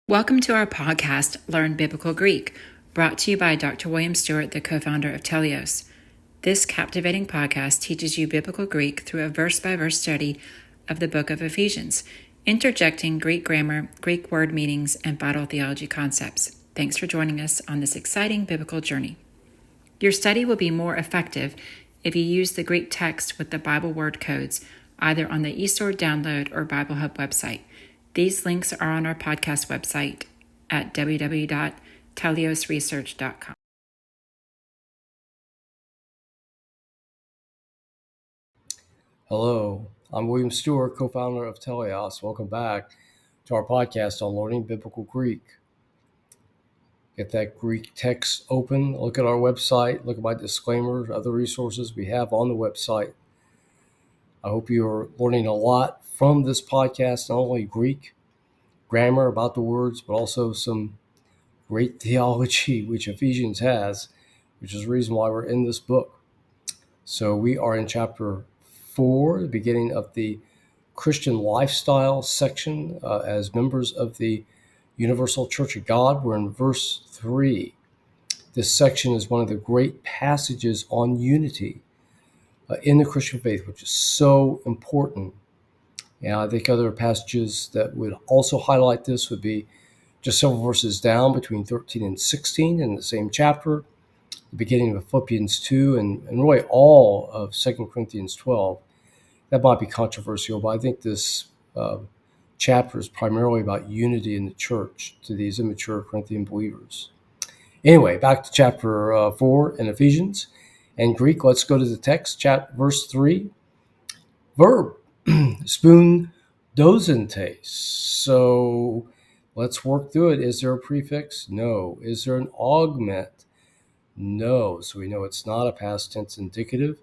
Welcome to our podcast, Learn Biblical Greek, brought to you by Dr. William Stewart, the co-founder of Telios. This captivating podcast teaches you biblical Greek through a verse-by-verse study of the book of Ephesians, interjecting Greek grammar, Greek word meanings, and vital theology concepts. Thanks for joining us on this exciting biblical journey. Your study will be more effective if you use the Greek text with the Bible word codes, either on the eSword download or Bible Hub website. These links are on our podcast website at www.teliosresearch.com. Hello, I'm William Stewart, co-founder of Telios. Welcome back to our podcast on learning biblical Greek. Get that Greek text open, look at our website, look at my disclaimers, other resources we have on the website. I hope you're learning a lot from this podcast, not only Greek grammar about the words, but also some great theology, which Ephesians has, which is the reason why we're in this book. So we are in chapter 4, the beginning of the Christian lifestyle section as members of the Universal Church of God. We're in verse 3. This section is one of the great passages on unity in the Christian faith, which is so important. And I think other passages that would also highlight this would be just several verses down between 13 and 16 in the same chapter, the beginning of Philippians 2, and really all of 2 Corinthians 12. That might be controversial, but I think this chapter is primarily about unity in the church to these immature Corinthian believers. Anyway, back to chapter 4 in Ephesians and Greek. Let's go to the text, verse 3. Verb, spoon dozentes. So let's work through it. Is there a prefix? No. Is there an augment? No. So we know it's not a past tense indicative.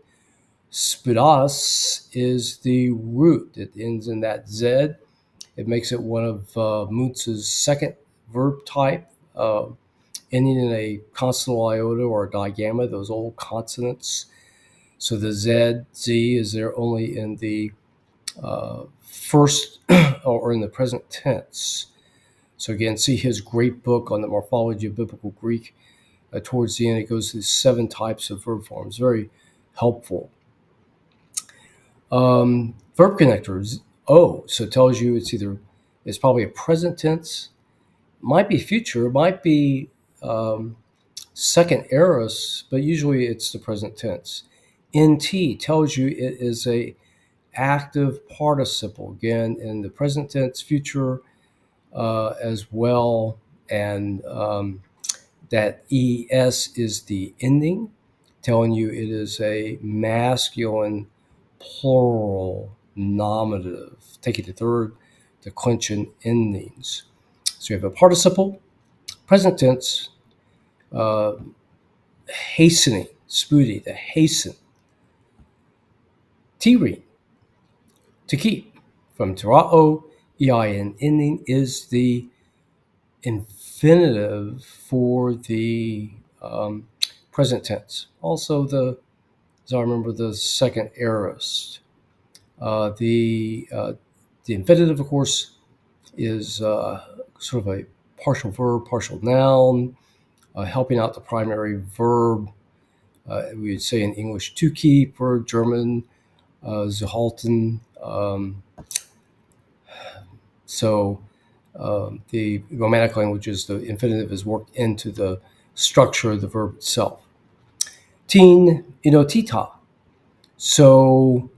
Spidos is the root. It ends in that Z. It makes it one of Mutz's second verb type, ending in a consonant iota or a digamma, those old consonants. So the Z is there only in the first or in the present tense. So again, see his great book on the morphology of biblical Greek. Towards the end, it goes through 7 types of verb forms. Very helpful. Verb connectors. So it tells you it's probably a present tense, might be future, might be second aorist, but usually it's the present tense. NT tells you it is a active participle, again in the present tense, future as well, and that ES is the ending, telling you it is a masculine plural nominative, taking the third declension endings. So you have a participle, present tense, hastening, spudi, to hasten. Tirin, to keep. From terao, ein, ending is the infinitive for the present tense. Also as I remember, the second aorist. The infinitive, of course, is sort of a partial verb, partial noun, helping out the primary verb. We would say in English to keep, or German zu halten. The Romantic languages, the infinitive is worked into the structure of the verb itself. Teen, tita. So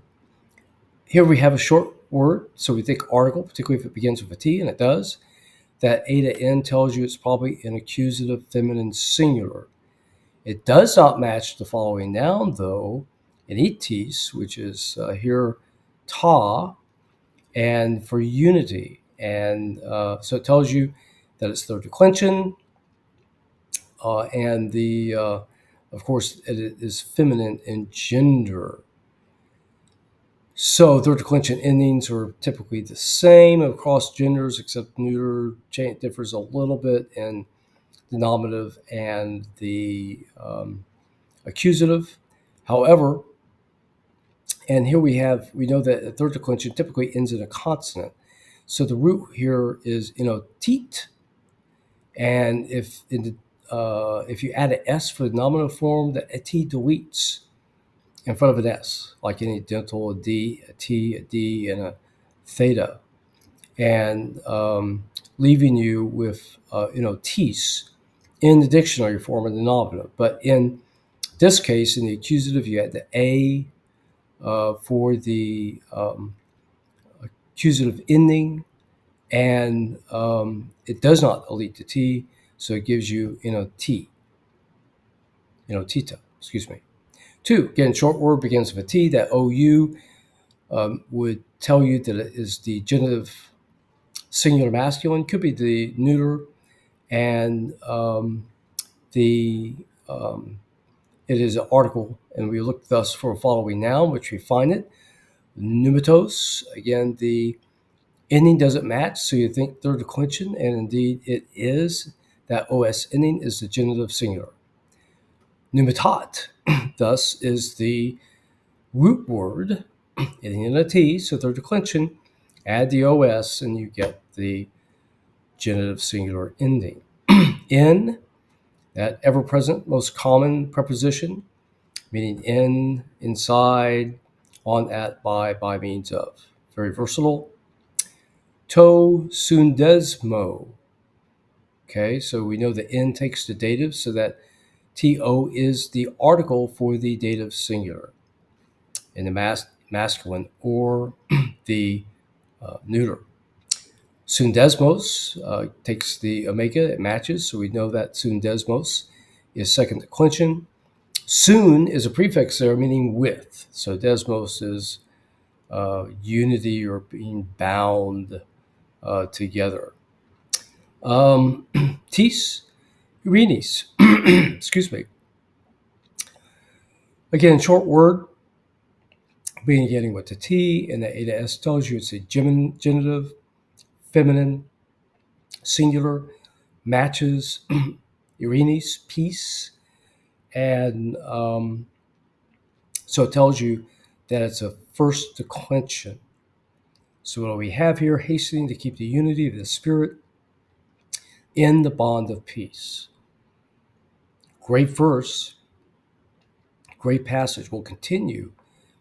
here we have a short word. So we think article, particularly if it begins with a T, and it does. That A to N tells you it's probably an accusative feminine singular. It does not match the following noun, though, in itis, which is here ta, and for unity. And so it tells you that it's third declension, and of course, it is feminine in gender. So third declension endings are typically the same across genders, except neuter differs a little bit in the nominative and the accusative. However, and here we know that a third declension typically ends in a consonant. So the root here is, teat, And if you add an S for the nominative form, the T deletes in front of an S, like any dental, a D, a T, a D, and a theta, and leaving you with tes in the dictionary form of the nominative. But in this case, in the accusative, you had the A for the accusative ending, and it does not delete the T, so it gives you T, tita, excuse me. 2, again, short word begins with a T. That OU would tell you that it is the genitive singular masculine, could be the neuter, and it is an article, and we look thus for a following noun, which we find it. Pneumatos, again, the ending doesn't match, so you think third declension, and indeed it is. That OS ending is the genitive singular. Pneumatot, thus, is the root word ending in a T, so third declension. Add the OS, and you get the genitive singular ending. In, that ever-present, most common preposition, meaning in, inside, on, at, by means of. Very versatile. To sundesmo. Okay, so we know the in takes the dative, so that to is the article for the dative singular in the masculine or the neuter. Sundesmos takes the omega, it matches, so we know that sundesmos is second declension. Soon is a prefix there meaning with, so desmos is unity or being bound together. Tis, Irenes, excuse me. Again, short word, beginning with the T, and the A to S tells you it's a genitive, feminine, singular, matches Irenes, peace, and so it tells you that it's a first declension. So what do we have here? Hastening to keep the unity of the Spirit in the bond of peace. Great verse, great passage. We'll continue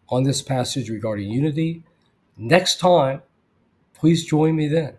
on this passage regarding unity next time. Please join me then.